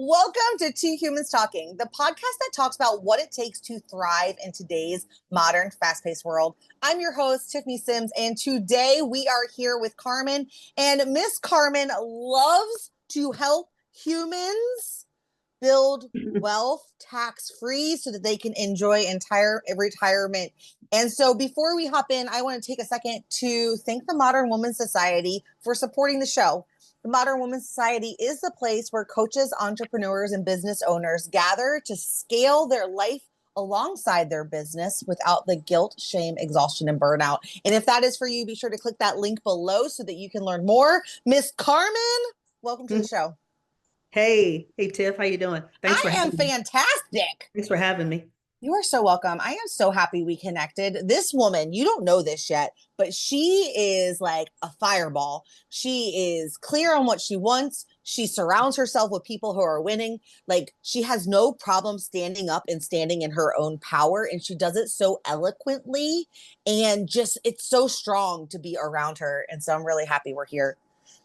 Welcome to Two Humans Talking, the podcast that talks about what it takes to thrive in today's modern, fast-paced world. I'm your host, Tiffany Simms, and today we are here with Carmen. And Miss Carmen loves to help humans build wealth tax-free so that they can enjoy entire retirement. And so before we hop in, I want to take a second to thank the Modern Women's Society for supporting the show. The Modern Women's Society is the place where coaches, entrepreneurs, and business owners gather to scale their life alongside their business without the guilt, shame, exhaustion, and burnout. And if that is for you, be sure to click that link below so that you can learn more. Miss Carmen, welcome to the show. Hey, Tiff, how you doing? I am fantastic. Thanks for having me. You are so welcome. I am so happy we connected. This woman, you don't know this yet, but she is like a fireball. She is clear on what she wants. She surrounds herself with people who are winning. Like, she has no problem standing up and standing in her own power. And she does it so eloquently. And just, it's so strong to be around her. And so I'm really happy we're here.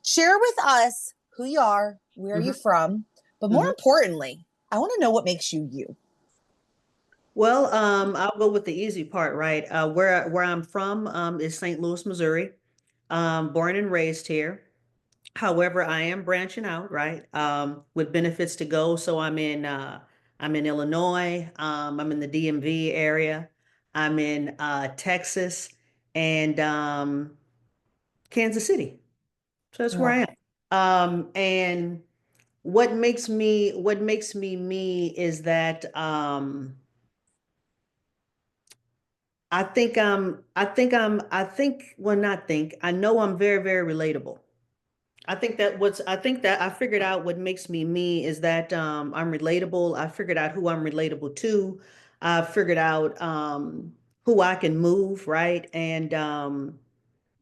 Share with us who you are, where are you from? But more importantly, I want to know what makes you you. Well, I'll go with the easy part, right? Where I'm from is St. Louis, Missouri. Born and raised here. However, I am branching out, right? With benefits to go. So I'm in Illinois. I'm in the DMV area. I'm in Texas and Kansas City. So that's where I am. And what makes me me is that I know I'm very, very relatable. I think that I figured out what makes me me is that I'm relatable. I figured out who I'm relatable to. I figured out who I can move, right? And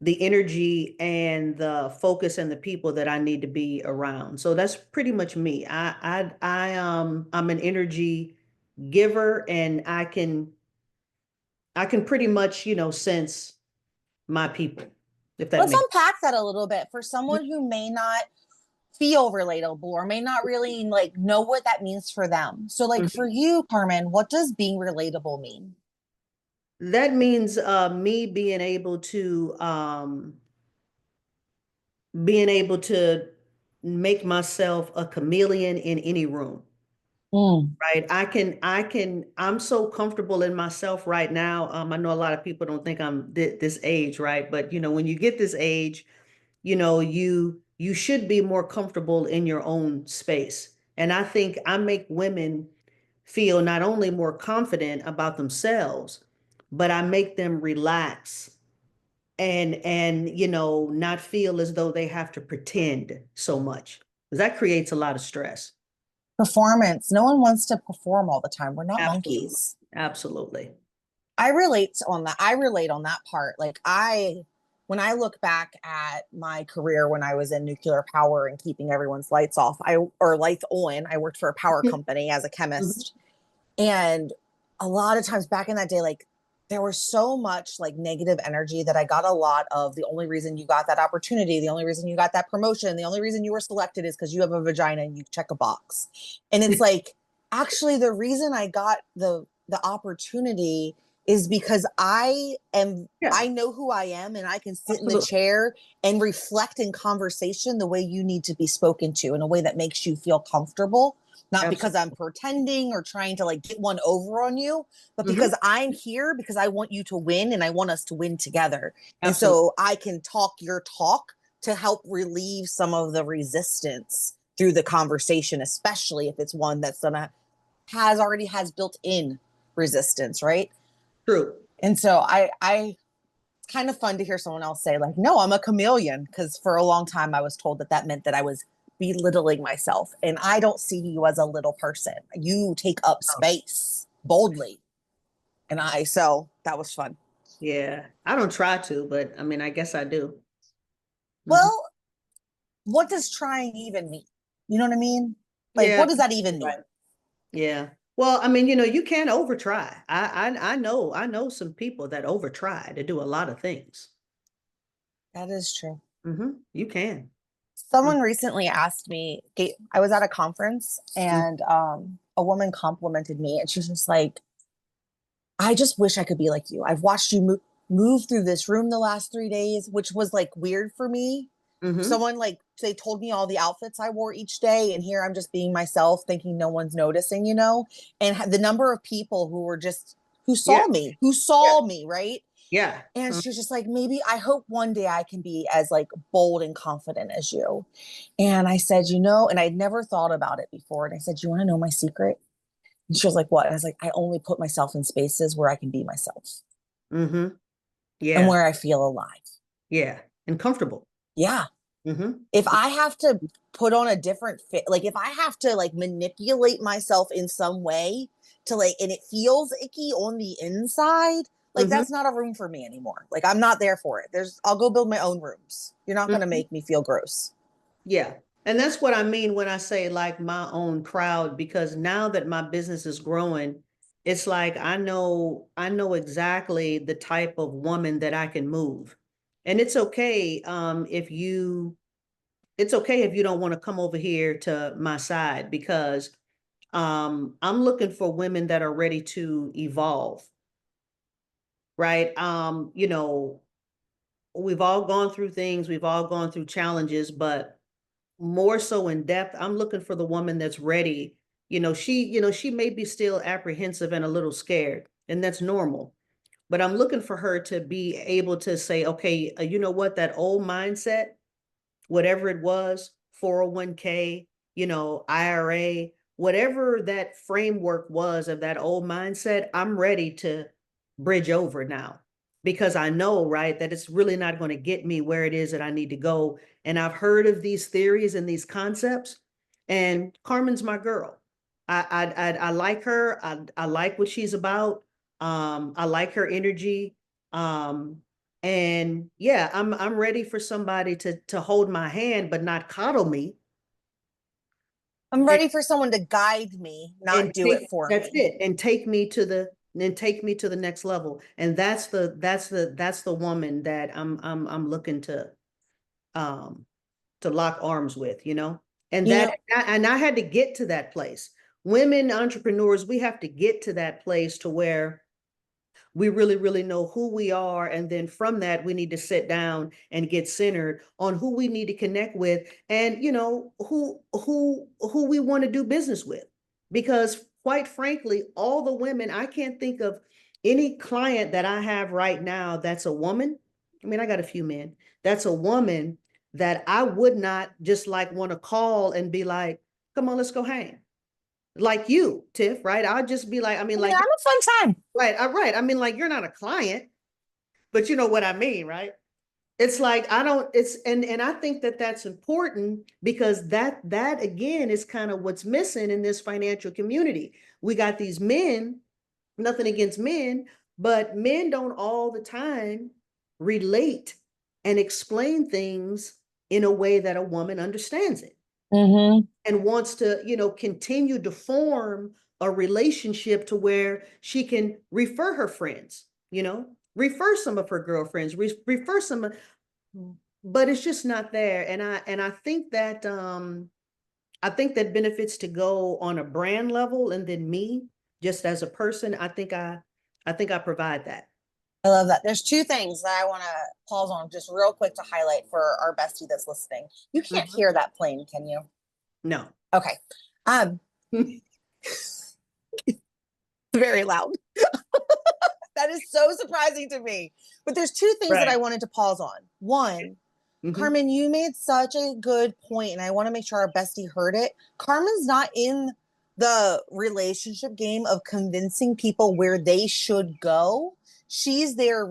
the energy and the focus and the people that I need to be around. So that's pretty much me. I'm an energy giver, and I can pretty much, sense my people, if that Let's makes unpack that a little bit for someone who may not feel relatable or may not really like know what that means for them. So like for you, Carmen, what does being relatable mean? That means me being able to make myself a chameleon in any room. Right. I'm so comfortable in myself right now. I know a lot of people don't think I'm this age, right? But when you get this age, you should be more comfortable in your own space. And I think I make women feel not only more confident about themselves, but I make them relax and not feel as though they have to pretend so much. Because that creates a lot of stress. Performance. No one wants to perform all the time. We're not Absolutely. monkeys. Absolutely. I relate on that. I relate on that part. Like when I look back at my career when I was in nuclear power and keeping everyone's lights off, or lights on, I worked for a power company as a chemist. And a lot of times back in that day, like there was so much like negative energy that I got a lot of the only reason you got that opportunity, the only reason you got that promotion, the only reason you were selected is because you have a vagina and you check a box. And it's like, actually the reason I got the opportunity is because I know who I am, and I can sit in the chair and reflect in conversation the way you need to be spoken to in a way that makes you feel comfortable. Not because I'm pretending or trying to like get one over on you, but because I'm here because I want you to win and I want us to win together. And so I can talk your talk to help relieve some of the resistance through the conversation, especially if it's one that's already has built in resistance, right? True. And so it's kind of fun to hear someone else say like, no, I'm a chameleon. Because for a long time I was told that meant that I was belittling myself. And I don't see you as a little person. You take up space boldly. So that was fun. Yeah. I don't try to, but I mean, I guess I do. Well, what does trying even mean? You know what I mean? Like, what does that even mean? Yeah. Well, I mean, you can over try. I know some people that over try to do a lot of things. That is true. You can. Someone recently asked me, I was at a conference Mm-hmm. and a woman complimented me and she's just like, I just wish I could be like you. I've watched you move through this room the last 3 days, which was like weird for me. Mm-hmm. Someone like they told me all the outfits I wore each day, and here I'm just being myself, thinking no one's noticing, you know. And the number of people who were just Yeah. who Yeah. saw me, right? Yeah. And she was just like, maybe I hope one day I can be as like bold and confident as you. And I said, you know, and I'd never thought about it before. And I said, you want to know my secret? And she was like, what? And I was like, I only put myself in spaces where I can be myself Mm-hmm. and Yeah. where I feel alive. Yeah. And comfortable. Yeah. Mm-hmm. If I have to put on a different fit, like if I have to like manipulate myself in some way to like, and it feels icky on the inside, like Mm-hmm. that's not a room for me anymore. Like I'm not there for it. I'll go build my own rooms. You're not going to Mm-hmm. make me feel gross. Yeah. And that's what I mean when I say like my own crowd, because now that my business is growing, it's like I know exactly the type of woman that I can move. And if you it's okay if you don't want to come over here to my side, because I'm looking for women that are ready to evolve, right? We've all gone through things, we've all gone through challenges, but more so in depth, I'm looking for the woman that's ready. She may be still apprehensive and a little scared, and that's normal. But I'm looking for her to be able to say, okay, you know what, that old mindset, whatever it was, 401k, IRA, whatever that framework was of that old mindset, I'm ready to bridge over now, because I know, right, that it's really not going to get me where it is that I need to go. And I've heard of these theories and these concepts, and Carmen's my girl. I like her. I like what she's about. I like her energy. Um, and yeah, I'm ready for somebody to hold my hand but not coddle me, I'm and ready for someone to guide me, not and do it take for that's me. it, and take me to the next level. And that's the woman that I'm looking um to lock arms with, you know. And You that know, and I had to get to that place. Women entrepreneurs, we have to get to that place to where we really, really know who we are. And then from that, we need to sit down and get centered on who we need to connect with, and who we want to do business with. Because quite frankly, all the women, I can't think of any client that I have right now that's a woman. I mean, I got a few men. That's a woman that I would not just like want to call and be like, come on, let's go hang. Like you, Tiff, right? I'll just be like, I mean, I mean, like, I'm a fun time. right, right. I mean, like, you're not a client, but you know what I mean, right? It's like I don't. It's and I think that that's important, because that again is kind of what's missing in this financial community. We got these men. Nothing against men, but men don't all the time relate and explain things in a way that a woman understands it Mm-hmm. and wants to, continue to form a relationship to where she can refer her friends, refer some of her girlfriends, refer some of, but it's just not there. And I think that benefits to go on a brand level, and then me just as a person, I think I provide that. I love that. There's two things that I want to pause on just real quick to highlight for our bestie that's listening. You can't Mhm. hear that plane, can you? No. Okay. Um, very loud. That is so surprising to me. But there's two things that I Right. wanted to pause on. One, Hmm. Carmen, you made such a good point, and I want to make sure our bestie heard it. Carmen's not in the relationship game of convincing people where they should go. She's there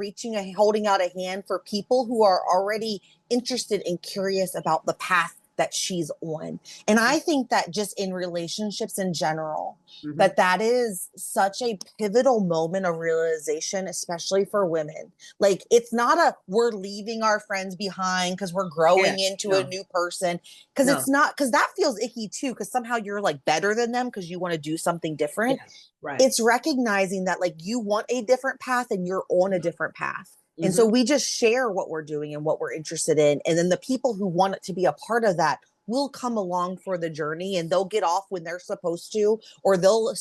holding out a hand for people who are already interested and curious about the path that she's on. And I think that just in relationships in general, Hmm. that is such a pivotal moment of realization, especially for women. Like it's not a we're leaving our friends behind because we're Yeah. growing into a No. new person. Because it's No. not, because that feels icky too, because somehow you're like better than them because you want to do something different. Yeah. Right. It's recognizing that like you want a different path and you're on a different path. And so we just share what we're doing and what we're interested in. And then the people who want it to be a part of that will come along for the journey, and they'll get off when they're supposed to, or they'll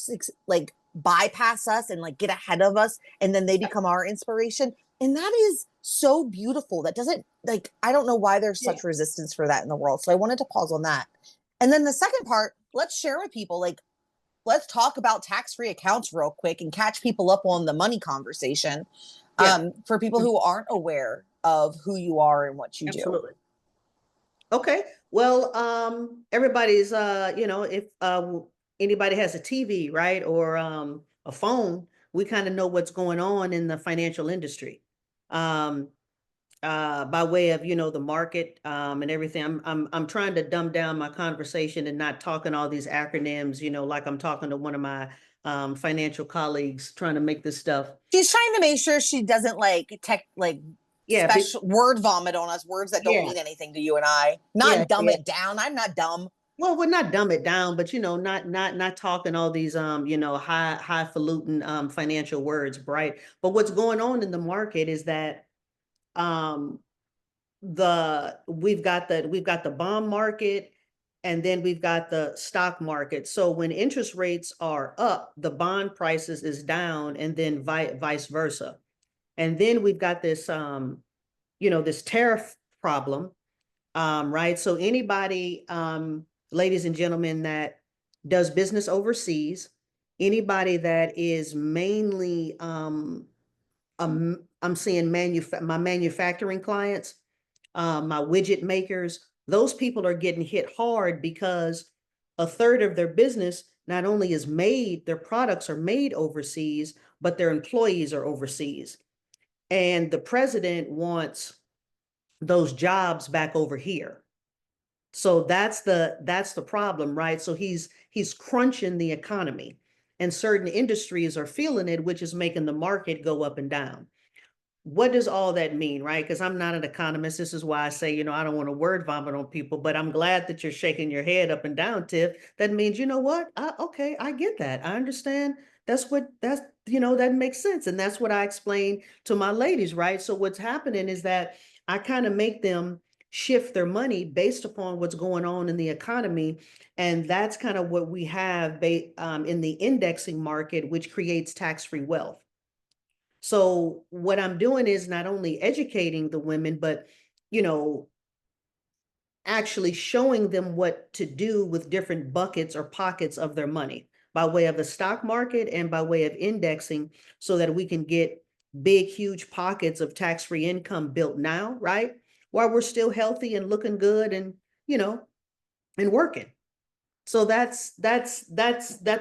like bypass us and like get ahead of us. And then they become our inspiration. And that is so beautiful. That doesn't, like, I don't know why there's such resistance for that in the world. So I wanted to pause on that. And then the second part, let's share with people, like, let's talk about tax-free accounts real quick and catch people up on the money conversation, for people who aren't aware of who you are and what you do. Okay. Well, everybody's, if anybody has a TV, right, or a phone, we kind of know what's going on in the financial industry. By way of, the market, and everything. I'm trying to dumb down my conversation and not talking all these acronyms, like I'm talking to one of my financial colleagues trying to make this stuff. She's trying to make sure she doesn't special word vomit on us, words that don't mean anything to you and I. Not dumb it down. I'm not dumb. Well, we're not dumb it down, but not talking all these highfalutin financial words, right? But what's going on in the market is that we've got the bond market, and then we've got the stock market. So when interest rates are up, the bond prices is down, and then vice versa. And then we've got this this tariff problem, right? So anybody, ladies and gentlemen, that does business overseas, anybody that is mainly I'm seeing my manufacturing clients, my widget makers, those people are getting hit hard because a third of their business not only is made, their products are made overseas, but their employees are overseas. And the president wants those jobs back over here. So that's the problem, right? So he's crunching the economy, and certain industries are feeling it, which is making the market go up and down. What does all that mean, right? Because I'm not an economist. This is why I say, I don't want to word vomit on people, but I'm glad that you're shaking your head up and down, Tiff. That means, you know what? Okay, I get that. I understand. That makes sense. And that's what I explain to my ladies, right? So what's happening is that I kind of make them shift their money based upon what's going on in the economy. And that's kind of what we have in the indexing market, which creates tax-free wealth. So what I'm doing is not only educating the women, but, actually showing them what to do with different buckets or pockets of their money by way of the stock market and by way of indexing, so that we can get big, huge pockets of tax-free income built now, right? While we're still healthy and looking good and, and working. So that's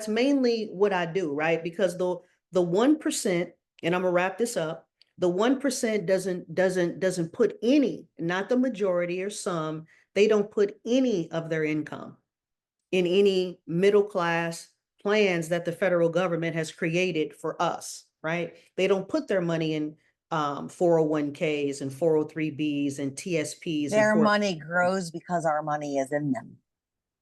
mainly what I do, right? Because the 1%, and I'm gonna wrap this up, the 1% doesn't put any, not the majority or some, they don't put any of their income in any middle class plans that the federal government has created for us, right? They don't put their money in 401ks and 403bs and TSPs. Their money grows because our money is in them.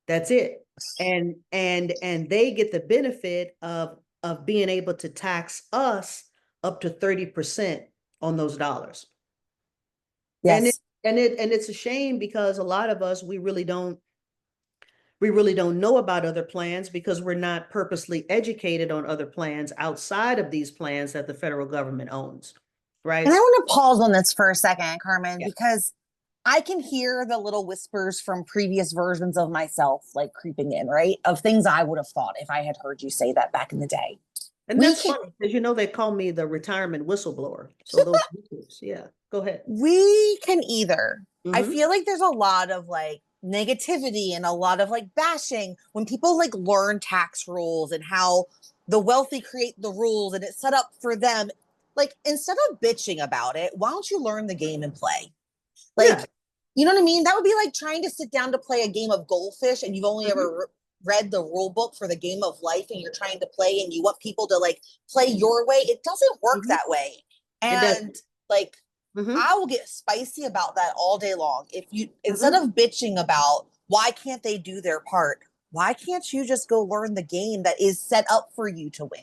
That's it. And they get the benefit of being able to tax us up to 30% on those dollars. Yes. And it's a shame, because a lot of us, we really don't know about other plans, because we're not purposely educated on other plans outside of these plans that the federal government owns, right? And I want to pause on this for a second, Carmen, because I can hear the little whispers from previous versions of myself, like creeping in, right? Of things I would have thought if I had heard you say that back in the day. And that's funny, because they call me the retirement whistleblower. So those whispers, go ahead. We can either. I feel like there's a lot of like negativity and a lot of like bashing when people like learn tax rules and how the wealthy create the rules and it's set up for them. Like, instead of bitching about it, why don't you learn the game and play? Like, you know what I mean? That would be like trying to sit down to play a game of goldfish and you've only ever read the rule book for the game of life, and you're trying to play and you want people to like play your way. It doesn't work that way. And like, I will get spicy about that all day long. If you, instead of bitching about why can't they do their part, why can't you just go learn the game that is set up for you to win?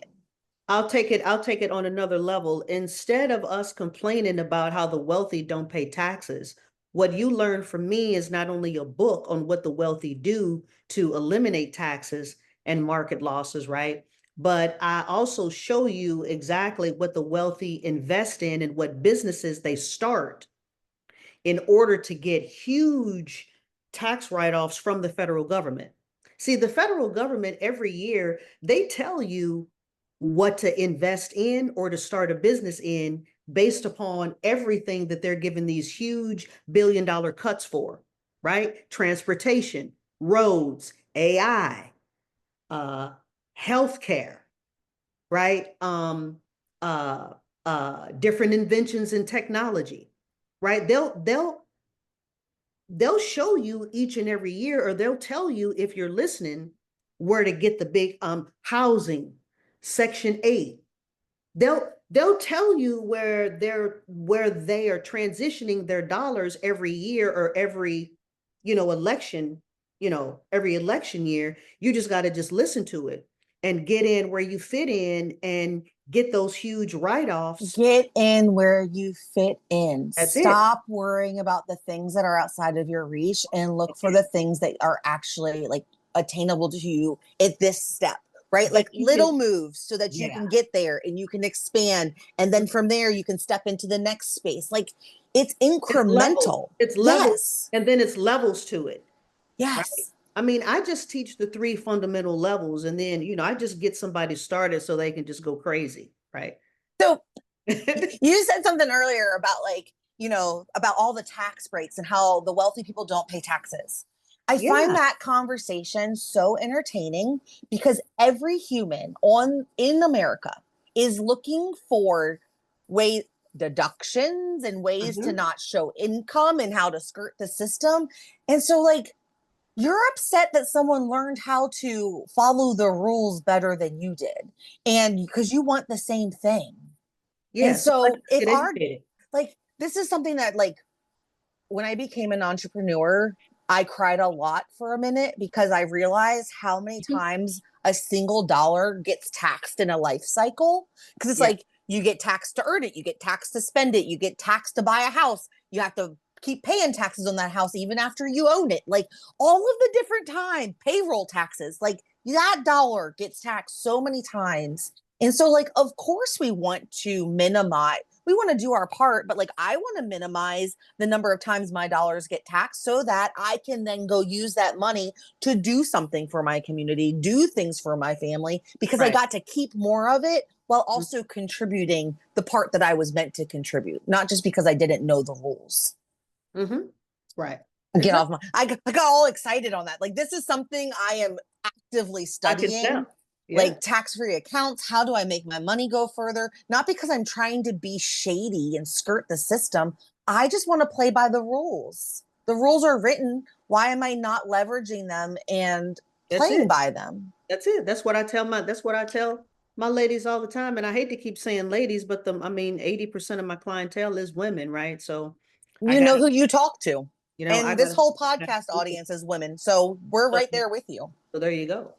I'll take it on another level. Instead of us complaining about how the wealthy don't pay taxes, what you learn from me is not only a book on what the wealthy do to eliminate taxes and market losses, right? But I also show you exactly what the wealthy invest in and what businesses they start in order to get huge tax write-offs from the federal government. See, the federal government every year, they tell you what to invest in or to start a business in based upon everything that they're giving these huge billion-dollar cuts for, right? Transportation, roads, AI, uh, healthcare, right? Uh, Different inventions in technology, right? They'll show you each and every year, or they'll tell you if you're listening where to get the big housing, Section 8. They'll tell you where they are transitioning their dollars every year or every election, every election year. You just got to just listen to it and get in where you fit in and get those huge write-offs. Get in where you fit in. That's it. Stop worrying about the things that are outside of your reach and look for the things that are actually like attainable to you at this step, right? That Like you little can, moves so that you yeah. can get there and you can expand. And then from there, you can step into the next space. Like it's It's level. incremental. It's level. Yes. And then it's levels to it, right? Yes. I mean, I just teach the three fundamental levels and then, I just get somebody started so they can just go crazy, right? So you said something earlier about like, about all the tax breaks and how the wealthy people don't pay taxes. I find Yeah. that conversation so entertaining because every human on in America is looking for way deductions and ways to Mhm. not show income and how to skirt the system. And so like you're upset that someone learned how to follow the rules better than you did and because you want the same thing. And Yeah. Somebody so if get our educated. like this is something that like when I became an entrepreneur, I cried a lot for a minute because I realized how many Mhm. times a single dollar gets taxed in a life cycle. Because it's Yeah. like you get taxed to earn it, you get taxed to spend it, you get taxed to buy a house, you have to keep paying taxes on that house even after you own it. Like all of the different time, payroll taxes, like that dollar gets taxed so many times. And so, like, of course, we want to minimize, we want to do our part, but like, I want to minimize the number of times my dollars get taxed so that I can then go use that money to do something for my community, do things for my family, because I Right. got to keep more of it while also contributing the part that I was meant to contribute, not just because I didn't know the rules. Mm-hmm. Right. Get off Exactly. my, I got all excited on that. Like, this is something I am actively I can studying, tell. Yeah. like tax-free accounts. How do I make my money go further? Not because I'm trying to be shady and skirt the system. I just want to play by the rules. The rules are written. Why am I not leveraging them and That's playing it. by them? That's it. That's what I tell my ladies all the time. And I hate to keep saying ladies, but I mean, 80% of my clientele is women, right? So I You gotta, know who you talk to. I And this gotta, whole podcast audience is women. So we're so, right there with you. so there you go.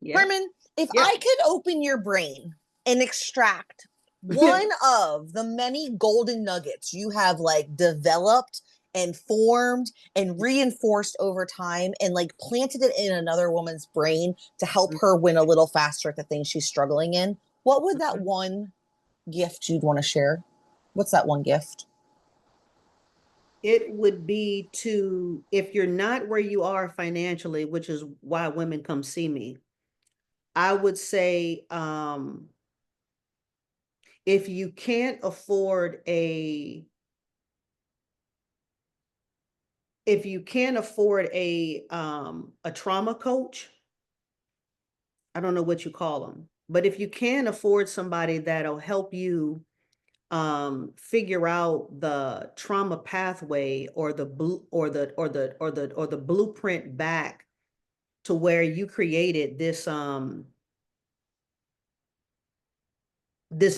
Yeah. Carmen, if Yeah. I could open your brain and extract one of the many golden nuggets you have like developed and formed and reinforced over time and like planted it in another woman's brain to help her win a little faster at the things she's struggling in, what would that one gift you'd want to share? What's that one gift? It would be to, if you're not where you are financially, which is why women come see me, I would say, if you can't afford a trauma coach, I don't know what you call them, but if you can afford somebody that'll help you figure out the trauma pathway or the blue or the blueprint back to where you created this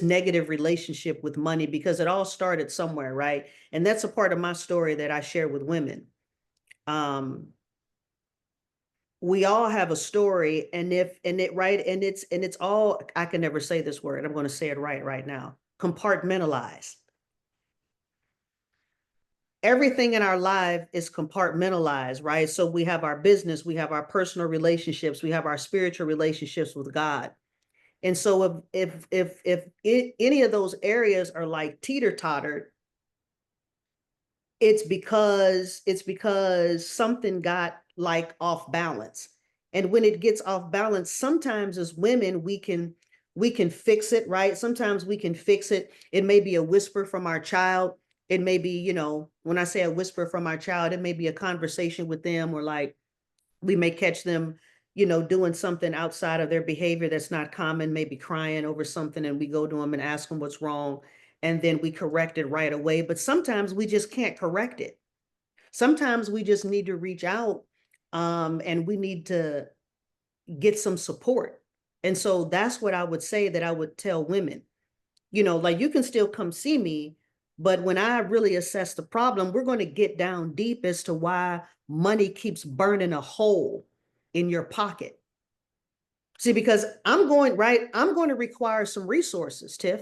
negative relationship with money, because it all started somewhere, right? And that's a part of my story that I share with women. um we all have a story, and if and it right and it's all, I can never say this word, I'm going to say it right now, compartmentalized. Everything in our life is compartmentalized, right? So we have our business, we have our personal relationships, we have our spiritual relationships with God. And so any of those areas are like teeter-tottered, it's because something got like off balance. And when it gets off balance, sometimes as women we can fix it, right? Sometimes we can fix it. It may be a whisper from our child. It may be, when I say a whisper from our child, it may be a conversation with them, or like we may catch them, doing something outside of their behavior that's not common, maybe crying over something, and we go to them and ask them what's wrong, and then we correct it right away. But sometimes we just can't correct it. Sometimes we just need to reach out, and we need to get some support. And so that's what I would say that I would tell women. Like, you can still come see me, but when I really assess the problem, we're going to get down deep as to why money keeps burning a hole in your pocket. See, because I'm going to require some resources, Tiff,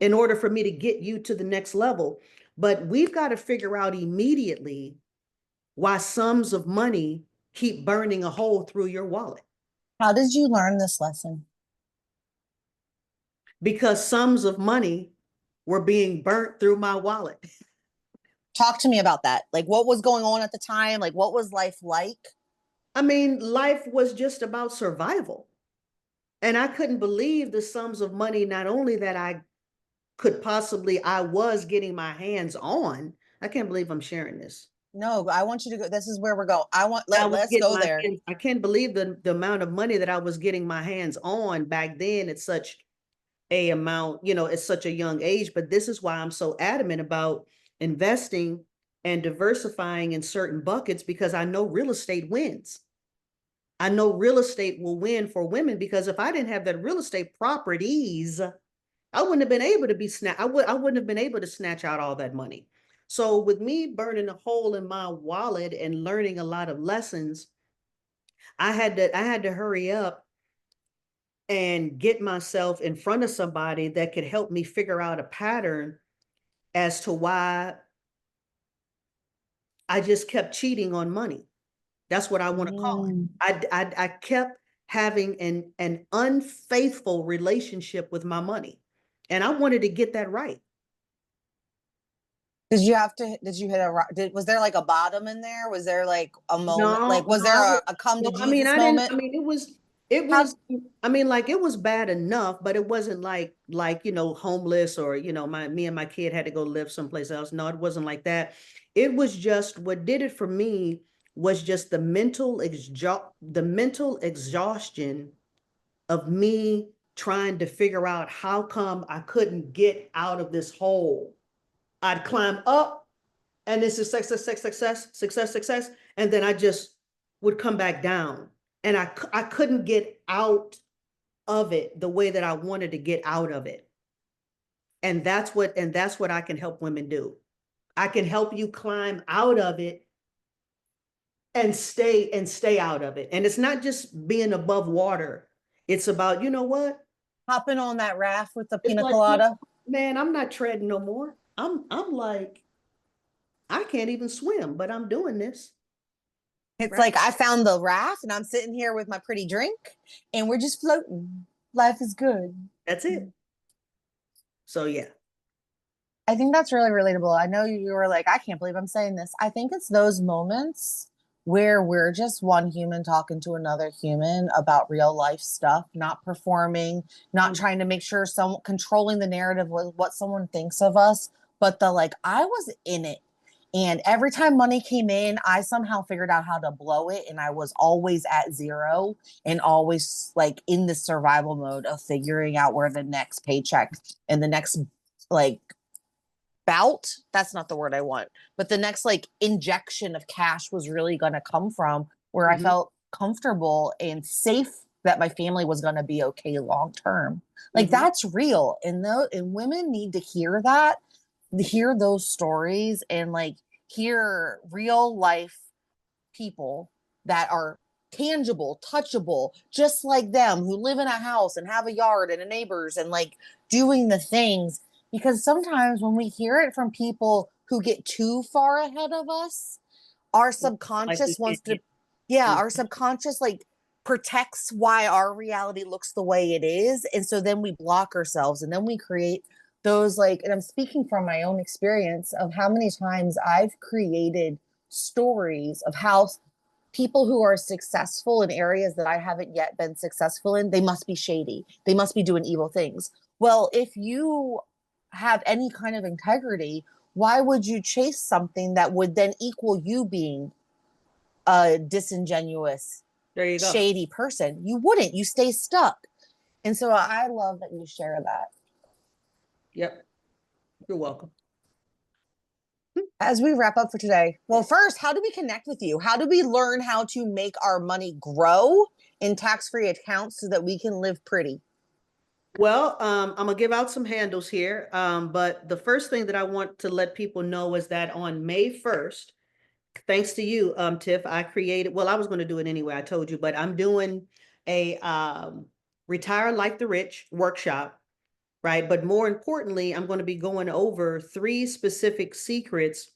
in order for me to get you to the next level. But we've got to figure out immediately why sums of money keep burning a hole through your wallet. How did you learn this lesson? Because sums of money were being burnt through my wallet. Talk to me about that. Like, what was going on at the time? Like, what was life like? I mean, life was just about survival. And I couldn't believe the sums of money, not only that I was getting my hands on. I can't believe I'm sharing this. No, I want you to go. This is where we're going. I was Let's getting go my there. hands, I can't believe the amount of money that I was getting my hands on back then at such a amount, at such a young age. But this is why I'm so adamant about investing and diversifying in certain buckets, because I know real estate wins. I know real estate will win for women, because if I didn't have that real estate properties, I wouldn't have been able to I wouldn't have been able to snatch out all that money. So with me burning a hole in my wallet and learning a lot of lessons, I had to hurry up and get myself in front of somebody that could help me figure out a pattern as to why I just kept cheating on money. That's what I want to call it. Mm. I kept having an unfaithful relationship with my money, and I wanted to get that right. Did you hit was there like a bottom in there? Was there like a moment? Like, No, was no, there a come no, to I mean, Jesus I didn't, moment? I mean, How, I mean, like, it was bad enough, but it wasn't like, homeless, or, me and my kid had to go live someplace else. No, it wasn't like that. It was just, what did it for me was just the mental exhaustion of me trying to figure out how come I couldn't get out of this hole. I'd climb up, and this is success, and then I just would come back down, and I couldn't get out of it the way that I wanted to get out of it. And that's what I can help women do. I can help you climb out of it and stay out of it. And it's not just being above water. It's about, you know what? hopping on that raft with the It's pina like, colada? man, I'm not treading no more. I'm like, I can't even swim, but I'm doing this. It's Right. like I found the raft and I'm sitting here with my pretty drink and we're just floating. Life is good. That's it. So yeah. I think that's really relatable. I know you were like, I can't believe I'm saying this. I think it's those moments where we're just one human talking to another human about real life stuff, not performing, not trying to make sure some controlling the narrative with what someone thinks of us, but the like, I was in it. And every time money came in, I somehow figured out how to blow it. And I was always at zero and always like in the survival mode of figuring out where the next paycheck and the next like bout, that's not the word I want, but the next like injection of cash was really going to come from, where I Mhm. felt comfortable and safe that my family was going to be okay long term. Like, Mhm. that's real. And women need to hear that, hear those stories, and like hear real life people that are tangible, touchable, just like them, who live in a house and have a yard and a neighbors and like doing the things. Because sometimes when we hear it from people who get too far ahead of us, our Like we subconscious wants can't to, get. yeah, our subconscious like protects why our reality looks the way it is. And so then we block ourselves and then we create those like, and I'm speaking from my own experience of how many times I've created stories of how people who are successful in areas that I haven't yet been successful in, they must be shady. They must be doing evil things. Well, if you have any kind of integrity, why would you chase something that would then equal you being a disingenuous, There you go. shady person? You wouldn't. You stay stuck. And so I love that you share that. Yep. You're welcome. As we wrap up for today, well, first, how do we connect with you? How do we learn how to make our money grow in tax-free accounts so that we can live pretty? Well, I'm gonna give out some handles here. But the first thing that I want to let people know is that on May 1st, thanks to you, Tiff, I created, well, I was gonna do it anyway, I told you, but I'm doing a Retire Like the Rich workshop, right? But more importantly, I'm gonna be going over 3 specific secrets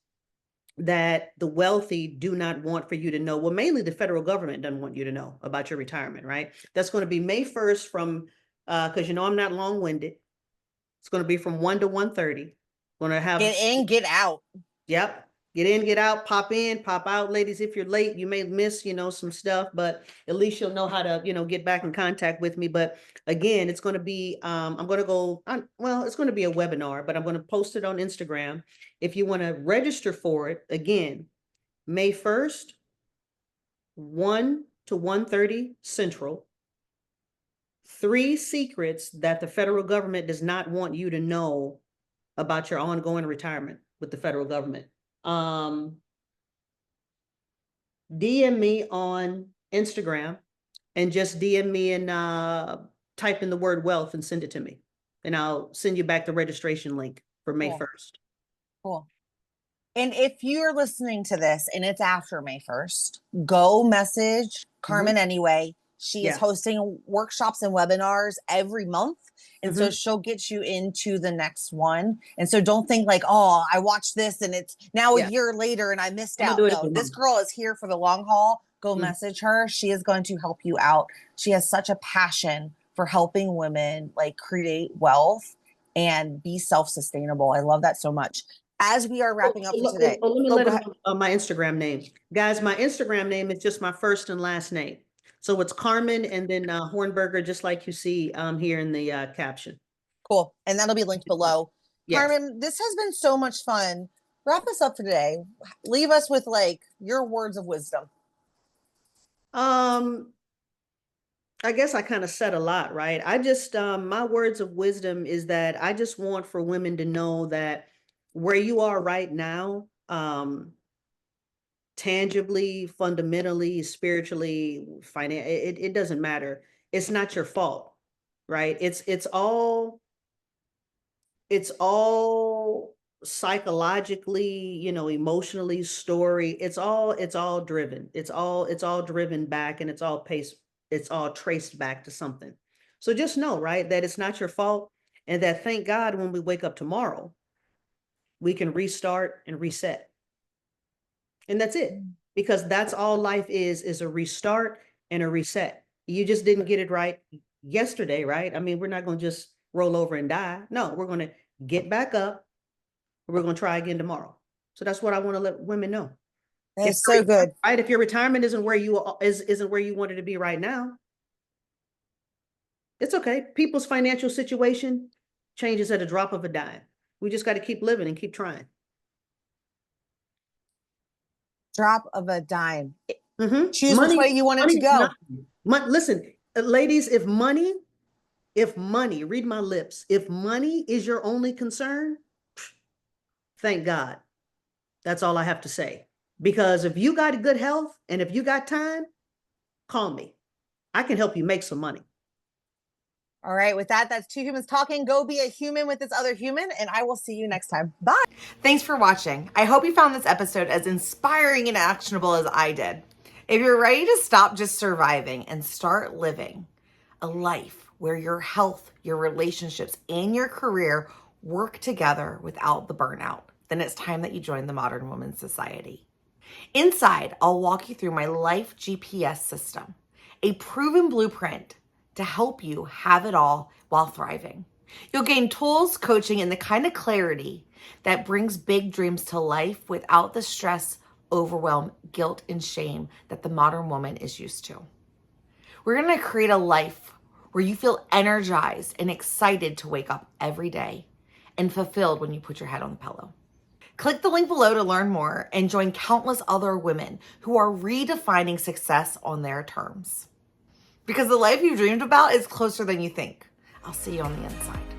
that the wealthy do not want for you to know. Well, mainly the federal government doesn't want you to know about your retirement, right? That's going to be May 1st from, because you know I'm not long-winded. It's going to be from 1 to 1:30. Going to have, Get in, get out. yep, get in, pop out. Ladies, if you're late, you may miss, some stuff, but at least you'll know how to, get back in contact with me. But again, it's going to be, I'm going to go on, well, it's going to be a webinar, but I'm going to post it on Instagram. If you want to register for it, again, May 1st, 1 to 1:30 Central. 3 secrets that the federal government does not want you to know about your ongoing retirement with the federal government. DM me on Instagram and just DM me and type in the word wealth and send it to me. And I'll send you back the registration link for May 1st. Cool. And if you're listening to this and it's after May 1st, go message Carmen anyway. She is hosting workshops and webinars every month. And so she'll get you into the next one. And so don't think like, oh, I watched this and it's now a year later and I missed out. No, this girl is here for the long haul. Go message her. She is going to help you out. She has such a passion for helping women like create wealth and be self-sustainable. I love that so much. As we are wrapping up for today. Let me let them know my Instagram name. Guys, my Instagram name is just my first and last name. So it's Carmen and then Hornberger, just like you see here in the caption. Cool. And that'll be linked below. Yes. Carmen, this has been so much fun. Wrap us up for today. Leave us with like your words of wisdom. I guess I kind of said a lot, right? I just, my words of wisdom is that I just want for women to know that where you are right now, tangibly, fundamentally, spiritually, it doesn't matter. It's not your fault, right? It's all psychologically, emotionally story. It's all driven. It's all driven back and it's all traced back to something. So just know, right, that it's not your fault and that thank God when we wake up tomorrow, we can restart and reset. And that's it, because that's all life is a restart and a reset. You just didn't get it right yesterday, right? I mean, we're not going to just roll over and die. No, we're going to get back up. We're going to try again tomorrow. So that's what I want to let women know. That's so good. Right? If your retirement isn't where you wanted to be right now, it's okay. People's financial situation changes at a drop of a dime. We just got to keep living and keep trying. Drop of a dime. Choose which way you want it to go. Listen, ladies, if money, read my lips, if money is your only concern, thank God. That's all I have to say. Because if you got good health and if you got time, call me. I can help you make some money. All right, with that, that's Two Humans Talking. Go be a human with this other human, and I will see you next time. Bye. Thanks for watching. I hope you found this episode as inspiring and actionable as I did. If you're ready to stop just surviving and start living a life where your health, your relationships, and your career work together without the burnout, then it's time that you join the Modern Women's Society. Inside, I'll walk you through my life GPS system, a proven blueprint to help you have it all while thriving. You'll gain tools, coaching, and the kind of clarity that brings big dreams to life without the stress, overwhelm, guilt, and shame that the modern woman is used to. We're going to create a life where you feel energized and excited to wake up every day and fulfilled when you put your head on the pillow. Click the link below to learn more and join countless other women who are redefining success on their terms. Because the life you've dreamed about is closer than you think. I'll see you on the inside.